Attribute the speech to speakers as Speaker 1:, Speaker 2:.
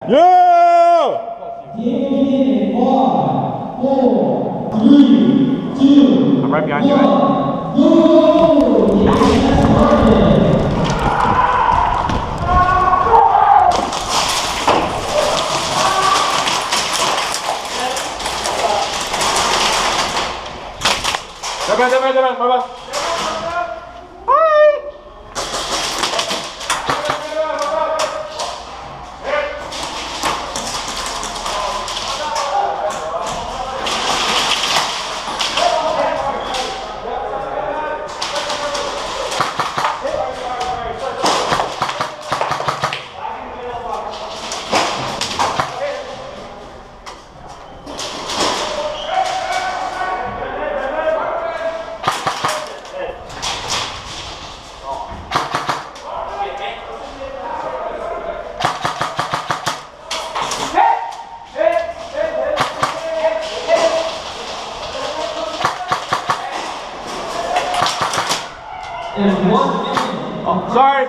Speaker 1: Yeah! I'm right behind you, man. Jalan, baba. Hai.
Speaker 2: In 1 minute.
Speaker 1: Oh, sorry.